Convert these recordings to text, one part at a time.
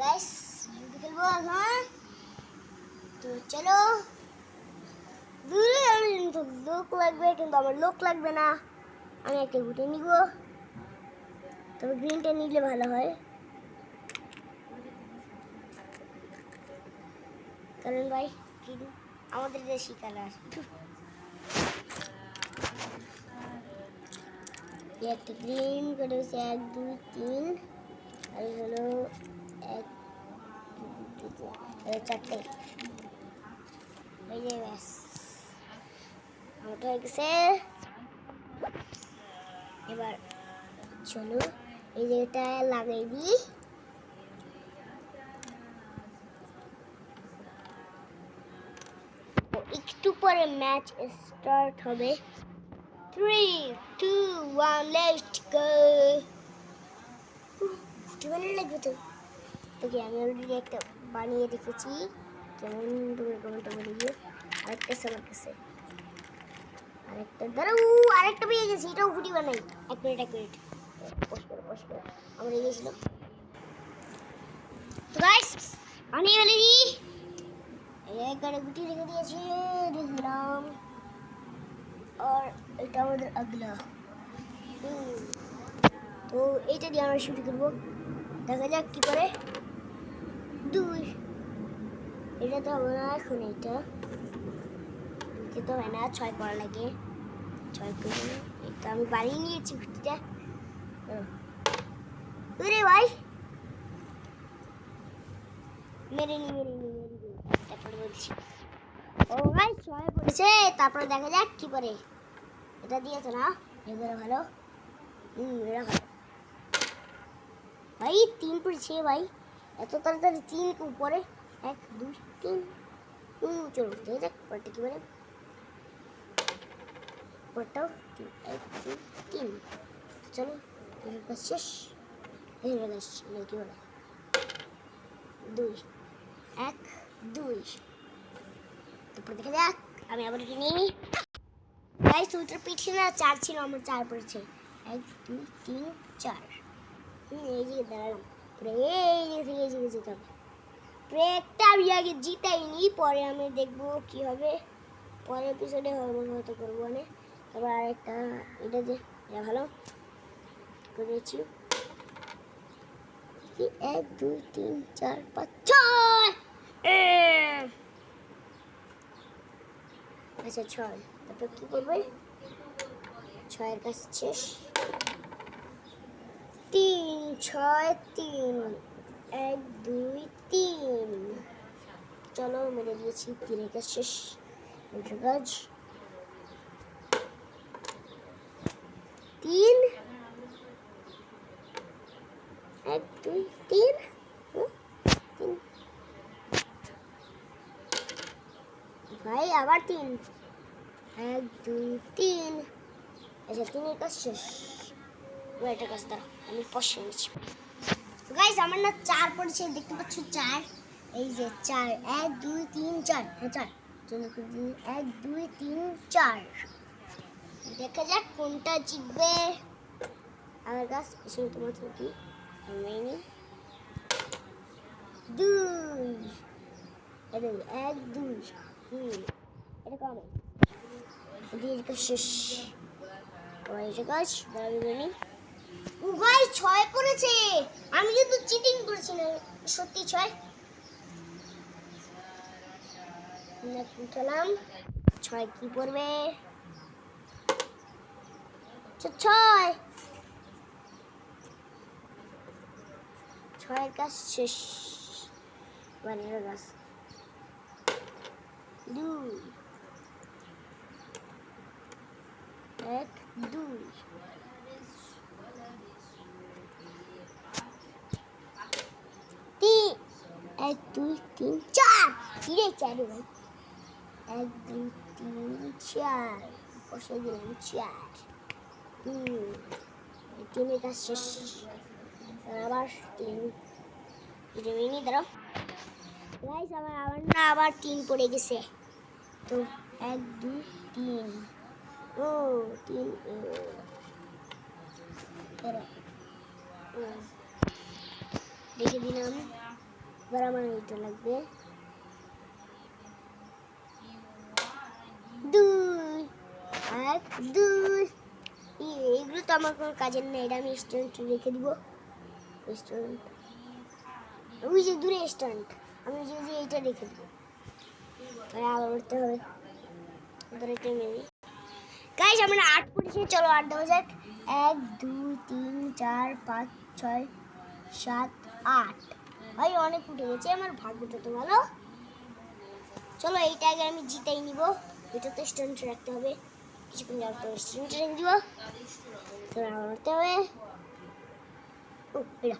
Guys খেলবো এখন। তো চলো দূরে লোক লাগবে, কিন্তু আমার লোক লাগবে না। আমি একটা গুটে নিব, তবে গ্রিনটা নিলে ভালো হয়, কারণ ভাই গ্রিন আমাদের দেশি কালার। একটা গ্রিন করে হচ্ছে 1 2 3, আর হলো 1 2 3 4টে। এই যে ব্যাস আউট হয়ে গেছে। এবার চলো এই যে এটা লাগাই দিই। একটু পরে ম্যাচ স্টার্ট হবে। 3 2 1 লেটস গো। কেমন লাগবে তো? ওকে আমি অলরেডি একটা বানিয়ে রেখেছি, কেমন তুমি কমেন্ট করে দিও। আরেকটা আমার কাছে, আরেকটা দাঁড়াও, আরেকটা পেয়ে গেছি, এটাও গুটি বানাই। 1 মিনিট 1 মিনিট পোস্ট করে আমার এই গেছিল। তো গাইস বানিয়ে ফেলেছি, একবারে গুটি রেখে দিয়েছি, দেখলাম। আর এটা আমাদের আগলা। তো এইটা দিয়ে আমরা শুরু করবো, দেখা যাক কি করে। 2 এটা তো হবে না এখন, এইটা তো হয় না, 6 করা লাগে। 6 করে এটা আমি বানিয়ে নিয়েছি গুটিটা। ওরে ভাই মেরে নি তারপরে বলছি। ও ভাই 6 পড়েছে, তারপরে দেখা যাক কি করে। এটা দিয়েছে না, এগুলো ভালো। এটা ভালো ভাই। 3 পড়েছে ভাই, এত তাড়াতাড়ি 3 উপরে। 1 2 3। চলো দেখা যাক পরটা কি বলে। পরটাও 3 1 2 3। চলো এর কাজ শেষ। এই হলো গাছ, কি বলে 2 1 2। তারপর দেখা যাক, আমি আবার এটা নিয়ে নিই। গাইস ওটার পিঠে না 4 ছিল, আমার 4 পড়েছে। 1 2 3 4। এই যে দাঁড়ালাম, এই যে যেতে হবে। একটা আমি আগে জিতাইনি, পরে আমি দেখবো কি হবে, পরের এপিসোডে হয়তো করবো না। তারপর আরেকটা এটা যে এটা ভালো করেছি। 1 2 3 4 5 6। আচ্ছা 6, তারপর কি করবে? 6 এর কাজ শেষ। 3 6 3 1 2 3। চলো মেরে দিয়েছি, 3 এর কাজ শেষ। ওইটার কাজ 3 1 2 3 3। ভাই আবার 3 1 2 3। আচ্ছা 3 এর কাজ শেষ। ওইটার কাজ দাঁড়া আমি পয়সা নিচ্ছি। গাইস আমার না 4 পড়েছে, দেখতে পাচ্ছ 4। এই যে 4 1 2 3 4। হ্যাঁ 4। চলো 1 2 3 4। দেখা যাক কোনটা জিতবে। আমার কাছ এসে তোমার কি আমি 2। এটা 1 2। এটা কমে এদিকে শেষ। ওইটা কাজ দাঁড়াবি। গাইস 6 পড়েছে, আমি কিন্তু চিটিং করেছি না, সত্যি 6। উঠালাম 6 কি পড়বে? 6 6 কাজ শেষ। বারের গাছ 2 1 2। 1 2 3 4। কিরে 4 ভাই, 1 2 3 4 বসে দিলাম 4। 3 কাজ শেষ। আবার 3 এটা মিনি দাঁড়াও। গাইস আবার 3 পড়ে গেছে। তো 1 2 3। ও 3 দেখে দিলাম। এবার আমার এইটা লাগবে, 2 1 2। এইগুলো তো আমার কোনো কাজের নেই, এটা আমি স্ট্যান্ডে রেখে দিব। স্ট্যান্ড ওই যে দূরে স্ট্যান্ড, আমি যে এইটা রেখে দিব। আবার উঠতে হবে, ধরে টেনে নিই। গাইস আমরা 8 পড়েছি, চলো 8 দেওয়া যাক। 1 2 3 4 5 6 7 8। ভাই অনেক উঠে গেছে, আমার ভাগ্যটা তো ভালো। চলো এইটা আগে আমি জিতাই নিব। এটা তো স্ট্যান্ডে রাখতে হবে, কিছুক্ষণ যাওয়ার পর স্ট্যান্ডে রেখে দিব। তোরা উঠতে হবে। ও এটা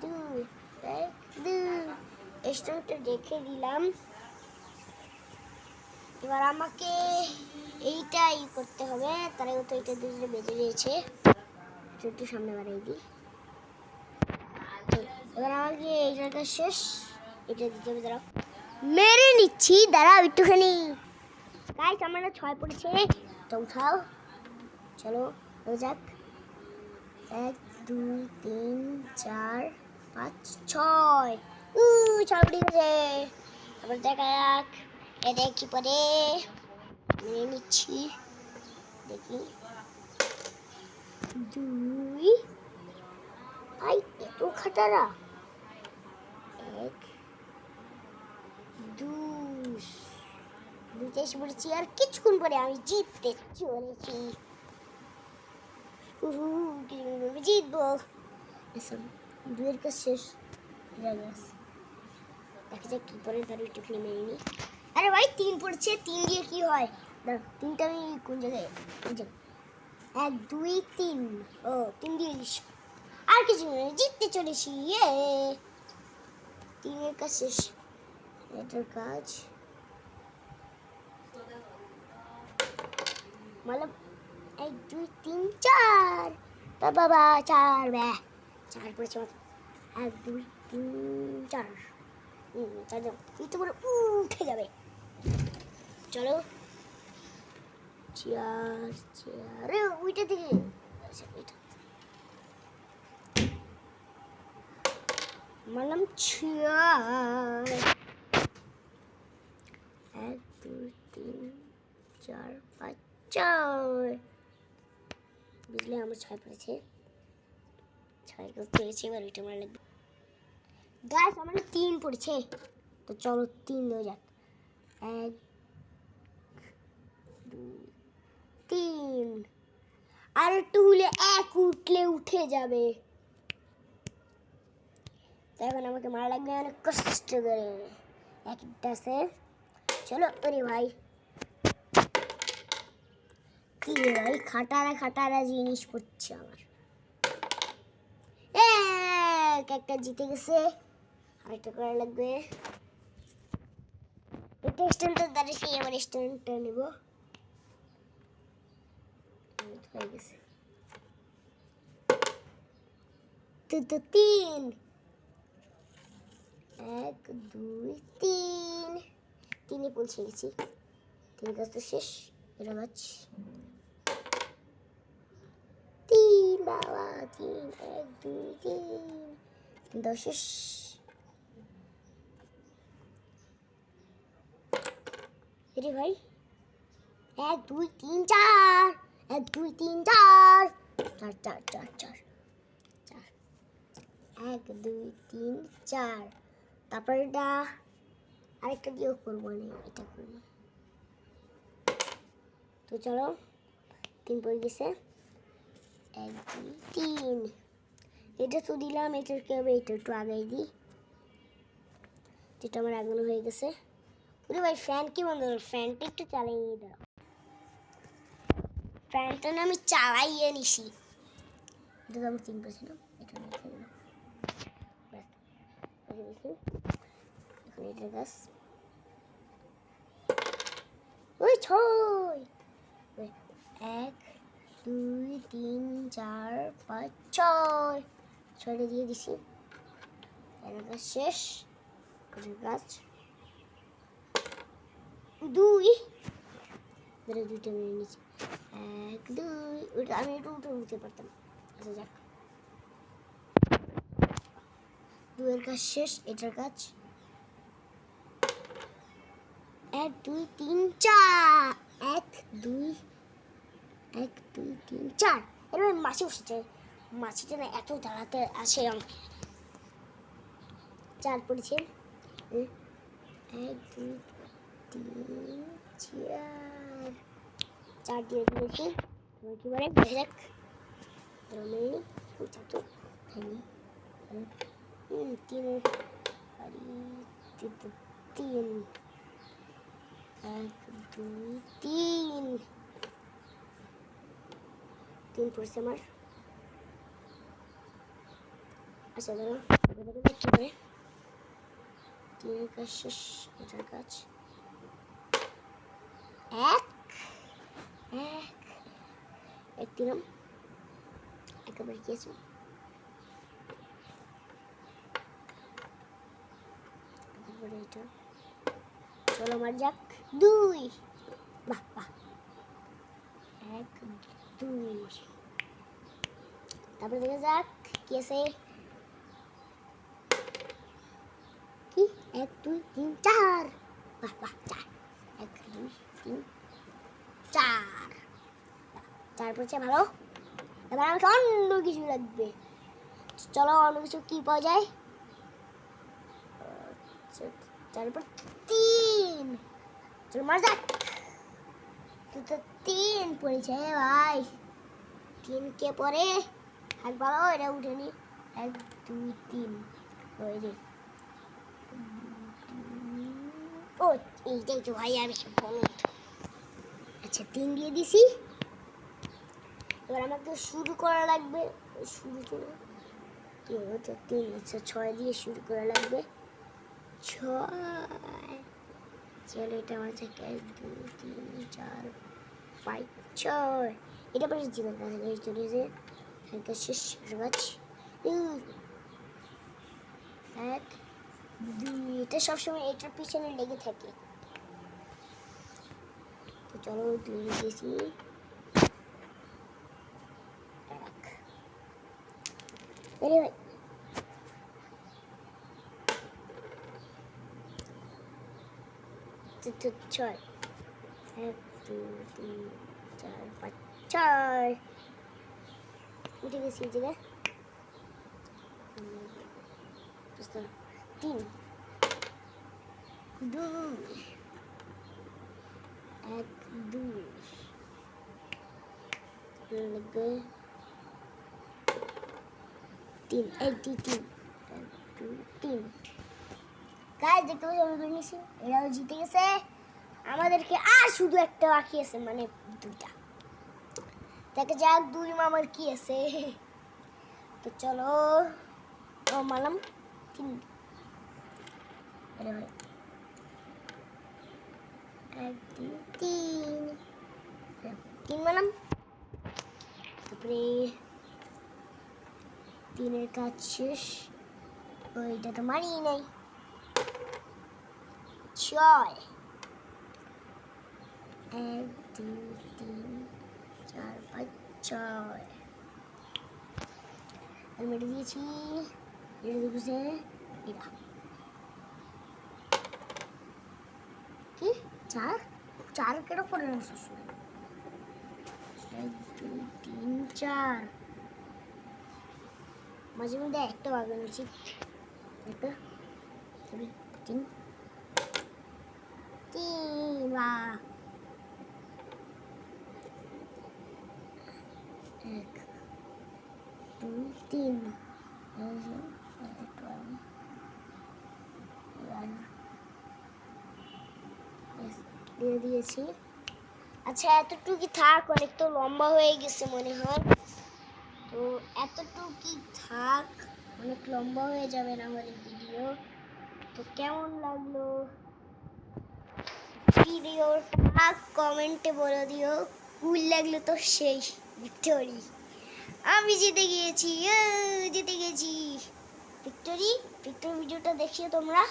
2 1 2 স্ট্যান্ডে রেখে দিলাম। এবার আমাকে এইটাই করতে হবে, তার আগে তো এটা দিয়ে বেজে দিয়েছে, একটু সামনে বাড়াই দিই। এবার আমাকে এইটাটা শেষ, এটা দিতে হবে। দাঁড়াও মেরে নিচ্ছি, দাঁড়াও একটুখানি। গাইস আমার 6 পড়েছে, তো উঠাও। চলো হয়ে যাক। 1 2 3 4 5 6 6 পড়ে গেছে। তারপর দেখা যাক এটা কি পরে, মেরে নিচ্ছি। দেখি 2 আই এত খাটারা। 1 2 এসে পড়েছি, আর কিছুক্ষণ পরে আমি জিততে চলেছি। জিতবো। দুয়ের কাজ শেষ, দেখা যাক কি পরে, তার একটুখানি মেরে নি। আরে ভাই 3 পড়ছে, 3 দিয়ে কি হয়? না 3টা আমি কোন জায়গায়, 1 2 3, ও 3 দিয়ে দিস। আর কিছু নেই, জিততে চলেছি। 3-এর কাজ শেষ, এটার কাজ মানে 1 2 3 4। বাবা 4 4 পড়েছে। 1 2 3 4 তার একটু করে উঠে যাবে। চলো চেয়ার চেয়ারে ওইটা থেকে, আচ্ছা এটা মানলাম চেয়ার। 1 2 3 4 5 6, বুঝলে আমার 6 পড়েছে। 6 কাজ পেয়েছি, এবার ওইটা আমার লাগবে। গাইস আমার 3 পড়েছে, তো চলো 3 দেওয়া যাক। 1 2 3, আর একটু হলে 1 উঠলে উঠে যাবে। এখন আমাকে মারা লাগবে অনেক কষ্ট করে। একটা আছে, চলো ওরে ভাই কি রে ভাই, খাটারা খাটারা জিনিস পড়ছে আমার। একটা জিতে গেছে, আরেকটা করা লাগবে। এটা স্ট্যান্ডটা দাঁড়িয়ে সেই আমার স্ট্যান্ডটা নেব, হয়ে গেছে। তো 3 1 2 3, 3-এ পৌঁছে গেছি। 3 কাজ তো শেষ, এটা গাছ 3 বাবা 3 1 2 3 3 দাও শেষ। এরে ভাই 1 2 3 4, 1 2 3 4 4 4 4 4 4, 1 2 3 4। তারপর এটা আরেকটা দিয়েও করবো না, এটা করবো। তো চলো 3 পড়ে গেছে। 1 2 3, এটা তো দিলাম, এটার কি হবে, এটা একটু আগাই দিই, যেটা আমার আগানো হয়ে গেছে। ওরে ভাই ফ্যান কি বন্ধ, ফ্যানটা একটু চালিয়ে দাও। ফ্যানটা না আমি চালাইয়ে নিছি। এটা তো আমি 3 পড়েছি না, এটা রেখে দিলাম। ব্যাস রেখে দিছি। এখন এটা গাছ ওই 6, 1 2 3 4 5 6, 6টা দিয়ে দিছি। এর গাছ শেষ, এর গাছ 2, ধরে 2টা মেরে নিচ্ছি। 1 2, ওইটা আমি একটু উঠে উঠতে পারতাম। আচ্ছা যাক দুইয়ের কাজ শেষ, এটার কাজ 1 2 3 4 1 2 1 2 3 4। এবার মাছি বসেছে, মাছিটা না এত দাঁড়াতে আসে। 4 পড়েছে, 1 2 3 4 4 দিয়ে দিয়েছি। এবার কি বলে বসে যাক, রমেনি ওইটা তো হয়নি। 3 3 1 2 3 3 পড়ছে আমার। আচ্ছা দাঁড়া, কি করে 3 কাজ শেষ, এটার কাজ 1 1 দিলাম, একেবারে কি আছে এটা। চলো মার যাক 2। বাহ বাহ, 1 2। তারপরে দেখা যাক কি আছে, কি 1 2 3 4। বাহ বাহ, 4 1 2 3 4। 4 পড়ছে ভালো। এবার আমাকে অন্য কিছু লাগবে। চলো অন্য কিছু কি পাওয়া যায়। তারপর 3। চলো মার যাক, তো 3 পড়েছে ভাই। 3 কে পরে হাত ভালো, এটা উঠেনি। 1 2 3 ওই যে, ও এইটাই তো ভাই, আমি বলদ। আচ্ছা 3 দিয়ে দিছি। এবার আমাকে শুরু করা লাগবে। শুরু করে কি হচ্ছে 3, আচ্ছা 6 দিয়ে শুরু করা লাগবে। 6। চলো এটা আমার থেকে 1 2 3 4 5 6। এটা পরে জীবন কাছে চলে যে একটা শেষ গাছ 1 2। এটা সবসময় এটার পিছনে লেগে থাকে। তো চলো 2 দিয়েছি, 1। আরে ভাই 6 1 2 3 4 5 6 উঠে গেছি এই জায়গায়। 3 2 1 2 লাগবে 3 1 2 3 1 2 3। গাইস দেখতে পাচ্ছ আমি করে নিয়েছি, এরাও জিতে গেছে। আমাদেরকে আর শুধু একটা বাকি আছে, মানে 2টা। দেখা যাক 2 মামার কি আছে। তো চলো ও মালাম 3। আরে ভাই 1 2 3 3 মালাম। তারপরে 3-এর কাজ শেষ। ওইটা তো মারি নাই। 6 1 2 3 4 5 6 আর মেরে দিয়েছি। এটা দেখছে এটা কি 4 কেন করে না শ্বশুর। 1 2 3 4 মাঝে মধ্যে একটা বাগানো উচিত। 1 2 3 3 বাহ 1 2 3 দিয়ে দিয়েছি। আচ্ছা এতটুকু থাক, অনেক তো লম্বা হয়ে গেছে মনে হয়। তো এতটুকু থাক, অনেক লম্বা হয়ে যাবে না আমাদের ভিডিও। তো কেমন লাগলো ভিডিওটা কমেন্টে বলে দিও। কুল লাগলো তো সেই ভিক্টোরি। আমি জিতে গিয়েছি, জিতে গেছি। ভিক্টোরি ভিডিওটা দেখিও তোমরা।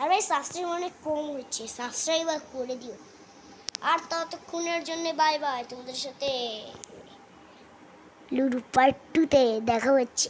আর ভাই সাবস্ক্রাইব অনেক কম হচ্ছে, সাবস্ক্রাইবার করে দিও। আর ততক্ষণের জন্য বাই বাই। তোমাদের সাথে লুডো পার্ট 2-তে দেখা হচ্ছে।